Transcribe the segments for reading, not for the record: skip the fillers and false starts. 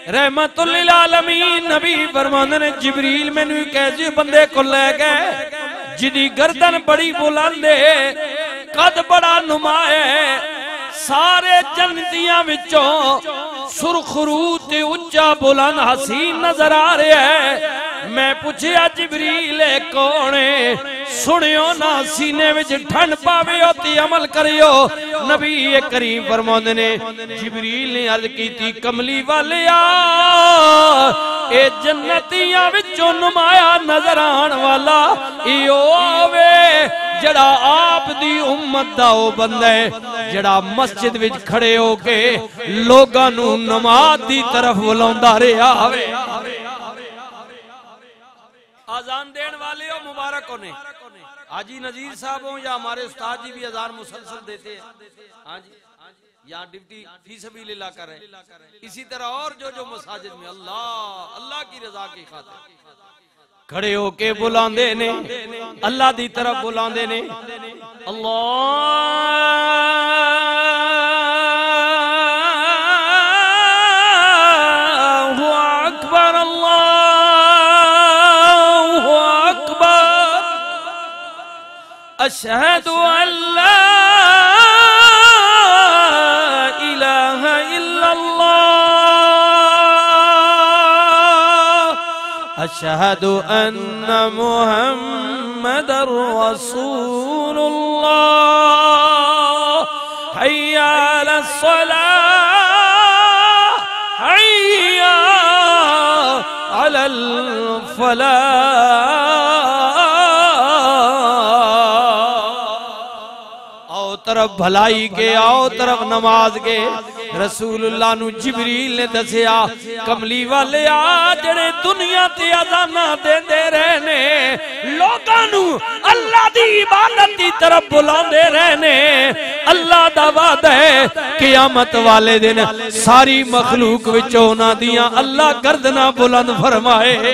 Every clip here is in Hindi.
रहमतुल लिल आलमीन नबी फरमांदे ने जिबरील मैनू एक ऐसे बंदे को ले गए जिदी गर्दन बड़ी बुलंद है, कद बड़ा नुमाया है, सारे जन्नतियां विचों सुरखरू ते उच्चा बुलंद हसीन नजर आ रहा है। मैं पूछया जिबरील कौन है? सुनियो ना सीने विच ठंड पावे ते अमल करियो। नबी करीम फरमांदे ने जिबरील ने अर्ज कीती कमली वालिया ए जन्नतियां विचों नुमाया नजर आने वाला इहो आवे जड़ा आप दी उम्मत दा ओ बंदा है जड़ा मस्जिद विच खड़े होके लोगां नू नमाज दी तरफ बुलांदा रहा आवे। आजान देने वाले हो मुबारक होने हाजी नजीर साहब हो या हमारे उस्ताद जी भी अजान मुसलसल देते हैं। हाँ जी यहाँ ड्यूटी फी सबीलिल्लाह कर रहे हैं। इसी तरह और जो जो मसाजिद में अल्लाह अल्लाह की रजा की खातिर खड़े होके बुलांदे ने, अल्लाह दी तरफ बुलांदे ने। अल्लाहु अकबर अल्लाहु अकबर अशहदु अल्ला इलाहा इल्लल्लाह अशहदु अन्ना मुहम्मदर रसूलुल्लाह हय्या अलस सलाह हय्या अलल फलाह। आओ तरफ भलाई के, आओ तरफ नमाज के। रसूलुल्लाह नु जिबरील ने दसिया कमली वाले आ जड़े दुनिया ते अज़ाना देंदे रहने लोकां नू अल्लाह दी इबादत दी तरफ बुलांदे रहने। अल्लाह दा वादा है क़यामत वाले दिन सारी मखलूक विचों उन्हां दियां अल्लाह गर्दना बुलंद फरमाएगा।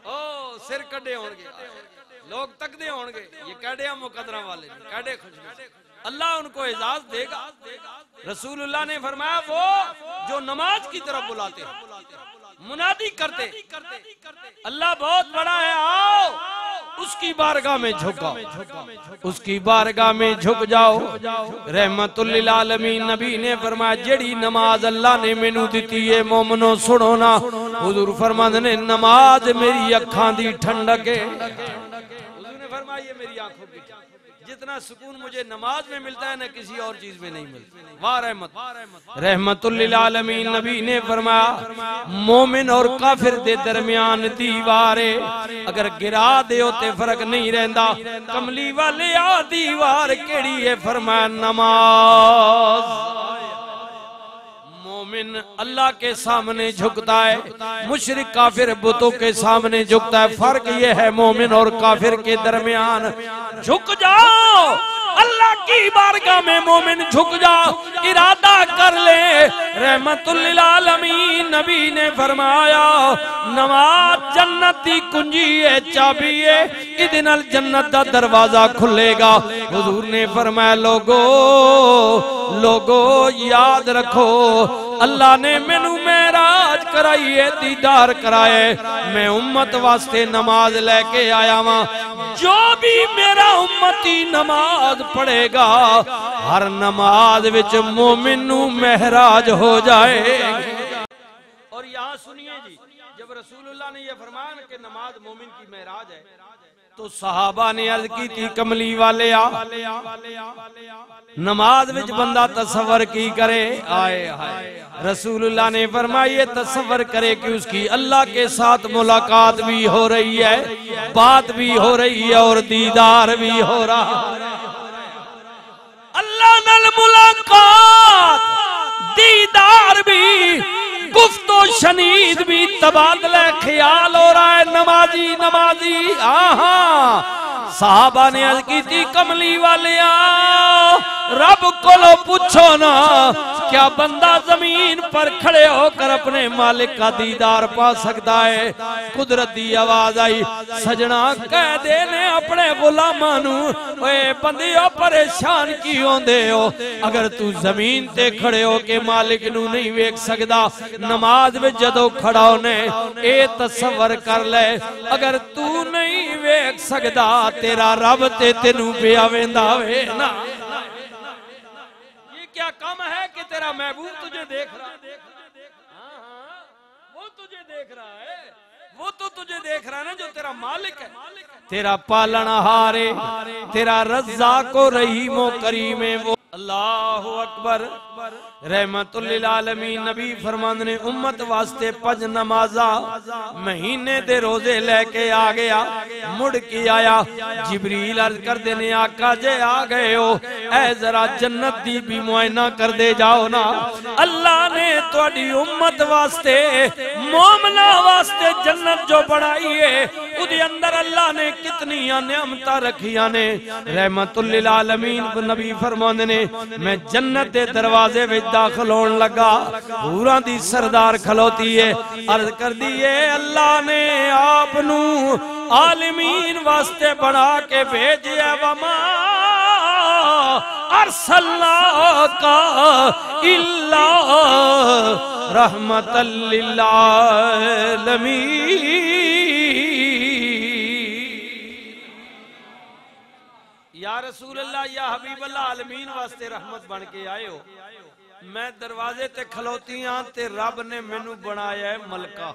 ओ सिर कड्डे होणगे, लोग तकदे होणगे, ये काढ़िया मुकदरा वाले काढ़े खुश अल्लाह उनको एजाज देगा। रसूलुल्लाह ने फरमाया वो जो नमाज की तरफ बुलाते मुनादी करते अल्लाह बहुत बड़ा है आओ उसकी बारगाह में झुक जाओ, उसकी बारगाह में झुक जाओ। रहमतुल लिल आलमीन नबी ने फरमाया जेड़ी नमाज अल्लाह ने मैनू दिती है मोमनो सुनो ना। हुजूर फरमांदे ने नमाज मेरी अखां दी ठंडक है। हुजूर ने फरमाया ये मेरी आंखों की जितना सुकून मुझे नमाज में मिलता है ना किसी और चीज में नहीं मिलता। वाह रहमत रहमतुल लिल आलमीन नबी ने फरमाया मोमिन और काफिर दे दरमियान दीवार है, अगर गिरा दे ते फर्क नहीं रहता। कमली वाले आ दीवार केड़ी है? फरमाया नमाज। मोमिन अल्लाह के सामने झुकता है, मुशरिक काफिर बुतों के सामने झुकता है। फर्क ये है मोमिन और काफिर के दरमियान झुक जाओ अल्लाह की बारगाह में मोमिन झुक जाओ, इरादा कर ले। रहमतुल लिल आलमीन नबी ने फरमाया नमाज जन्नत दी कुंजी है, चाबी है, इदे नाल जन्नत दा दरवाजा खुलेगा। हुजूर ने फरमाया लोगो लोगो याद रखो अल्लाह ने मैनू मेराज कराई है, दीदार कराए, मैं उम्मत वास्ते नमाज लेके आया वहां। जो भी मेरा उम्मती नमाज पढ़ेगा हर नमाज विच मोमिन नू महराज हो जाए। और यहाँ सुनिए जी जब रसूलुल्लाह ने यह फरमाया कि नमाज मोमिन की महराज है तो सहाबा ने अर्ज की थी कमली वाले आ नमाज विच बंदा तसव्वुर की करे। आए हाय रसूलुल्लाह ने फरमाया तसव्वुर करे कि उसकी अल्लाह के साथ मुलाकात भी हो रही है, बात भी हो रही है और दीदार भी हो रहा है। अल्लाह नाल मुलाकात दीदार भी गुफ्तो शनीद भी तबादला ख्याल हो रहा है। नमाजी नमाजी आहा साहबा ने अर्ज की थी कमली वाले रब कोलो पूछो ना क्या बंदा जमीन पर खड़े होकर अपने मालिक का दीदार पा सकता है? कुदरत दी आवाज आई, सजना कह दे ने अपने गुलामां नू, ओए बंदियो परेशान की होंदे हो? अगर तू जमीन ते खड़े हो के मालिक नू नहीं वेख सकदा, नमाज में जदों खड़ा होने ए तसव्वुर कर ले, अगर तू नहीं वेख सकदा तेरा रब ते तेनू पिया वेंदा वे ना। क्या कम है कि तेरा महबूब तुझे देख रहा है? वो तुझे देख रहा है, वो तो तुझे देख रहा है ना, जो तेरा मालिक है, तेरा पालनहार है, तेरा रज़्ज़ाक़ो रहीमो करीम है वो। अल्लाहु अकबर। रहमतुल लिल आलमीन नबी फरमांदे ने उम्मत वास्ते 5 नमाजा महीने दे रोजे लेके आ गया, मुड़ के आया। जिब्रील अर्ज कर देने आका जे आ गए हो, ऐ जरा जन्नत दी भी मुआयना कर दे जाओ ना। अल्लाह ने तुहाडी उम्मत वास्ते मोमना वास्ते जन्नत जो बनाई है, उदे अंदर अल्लाह ने कितनी नियामत रखियां ने। रहमतुल लिल आलमीन नबी फरमांदे ने मैं जन्नत दे दरवाजे विच दाखिल होने लगा, हूरां दी सरदार खलोती है, अर्ज कर दी है अल्लाह ने आप नू आलमीन वास्ते बना के भेजिया, वमा अरसलनाका इल्ला रहमतल लिल आलमीन। या रसूल अल्लाह या हबीब अल्लाह आलमीन वास्ते रहमत बन के आए हो। मैं दरवाजे ते खलोती हां ते रब ने मैनू बनाया है मलका,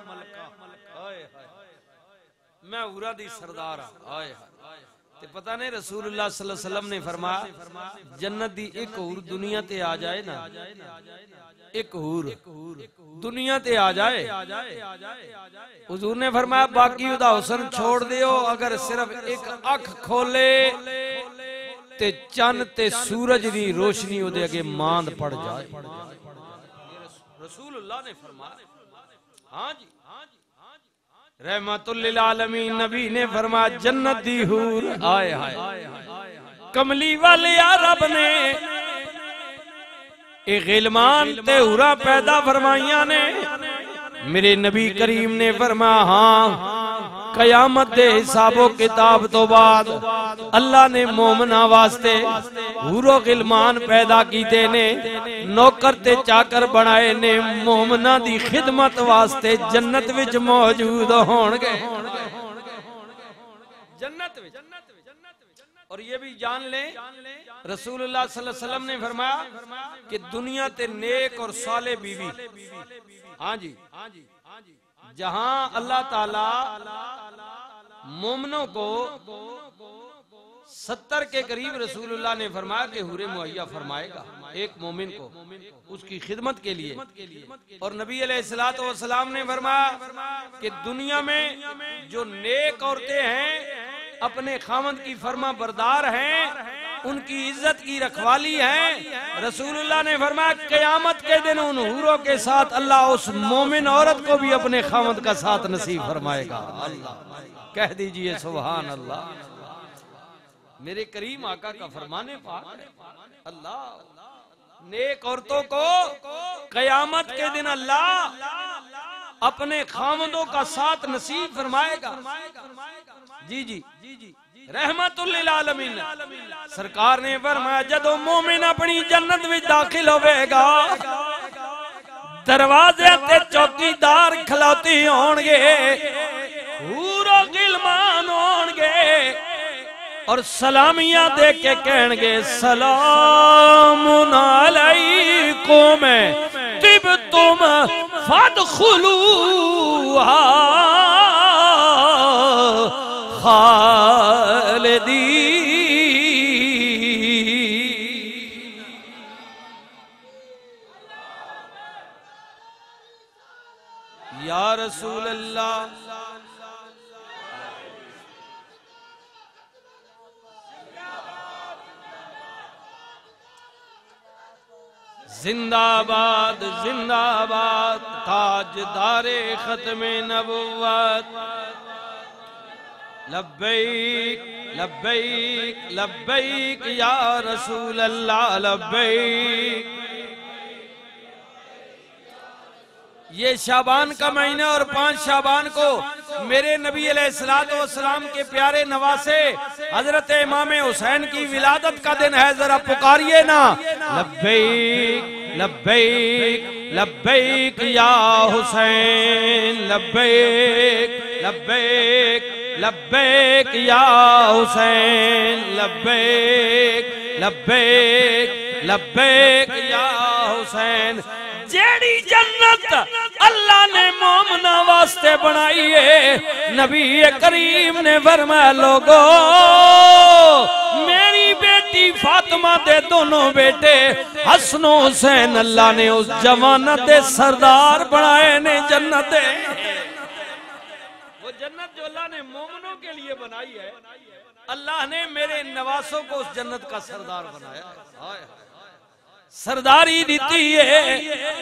मैं हूरा दी सरदार हां। ते पता नहीं रसूलुल्लाह सल्लल्लाहु अलैहि वसल्लम ने फरमाया जन्नत दी एक हूर दुनिया ते आ जाए ना, एक हूर दुनिया ते आ जाए, हुजूर ने फरमाया बाकी उदा हुस्न छोड़ दियो, अगर सिर्फ एक अख खोले ते चन्न ते सूरज दी रोशनी उदे अगे मांद पड़ जाए। रसूलुल्लाह ने फरमाया हां जी। रहमतुल लिल आलमीन नबी ने फरमाया जन्नत दी हूर आए हाय कमली वाले या रब ने ए गिलमान ते हूरा पैदा फरमाइया ने। मेरे नबी करीम ने फरमाया हां कयामत दे हिसाबो किताब तो बाद अल्लाह ने मोमना वास्ते हूरो गिलमान पैदा कीते ने, नौकर ते चाकर बनाए ने, मोमना दी खिदमत वास्ते जन्नत विच मौजूद होणगे, जन्नत विच। और ये भी जान ले रसूलुल्लाह सल्लल्लाहु अलैहि वसल्लम ने फरमाया कि दुनिया ते नेक और साले बीवी, हाँ जी, जहां अल्लाह ताला मोमनों को 70 के करीब रसूलुल्लाह ने फरमाया कि हुरे मुहैया फरमाएगा एक मोमिन को उसकी खिदमत के लिए। और नबी अलैहिस्सलातु वस्सलाम ने फरमाया कि दुनिया में जो नेक औरतें हैं, अपने खामद की फरमा बरदार हैं, उनकी इज्जत की रखवाली है। रसूलुल्लाह ने फरमाया क़यामत के दिन उन हूरों के साथ अल्लाह उस मोमिन औरत को भी अपने खामद का साथ नसीब फरमाएगा। अल्लाह कह दीजिए सुभान अल्लाह। मेरे करीम आका का फरमाने पाक है। अल्लाह नेक औरतों को क़यामत के दिन अल्लाह अपने खामदों का साथ नसीब फरमाएगा। जी जी रहमतुल लिल आलमीन सरकार ने फरमाया जदों मोमिन अपनी जन्नत में दाखिल होवेगा, दरवाजे ते चौकीदार खलोती होंगे, हूरो गिलमान होंगे और सलामियां दे के कहेंगे सलामुन अलैकुम तिबतुम फदखुलूहा खालिदी। या रसूल अल्लाह जिंदाबाद जिंदाबाद ताजदारे खत्मे नबुव्वत। लब्बैक लब्बैक लब्बैक या रसूल अल्लाह लब्बैक ये शाबान का महीना और 5 शाबान को मेरे नबी अलैहिस्सलाम के प्यारे नवासे हजरत इमाम हुसैन की विलादत का दिन है। जरा पुकारिए ना, लब्बैक लब्बैक लब्बैक या हुसैन, लब्बैक लब्बैक लब्बैक या हुसैन, लब्बैक लब्बैक लब्बैक या हुसैन। जेड़ी जन्नत अल्लाह ने मोमना वास्ते बनाई है, नबी करीम ने फरमाया लोगो मेरी बेटी फातिमा दे दोनों बेटे हसन हुसैन अल्लाह ने उस जमानत दे सरदार बनाए ने जन्नत। वो जन्नत जो अल्लाह ने मोमनों के लिए बनाई है, अल्लाह ने मेरे नवासों को उस जन्नत का सरदार बनाया। सरदारी दी है।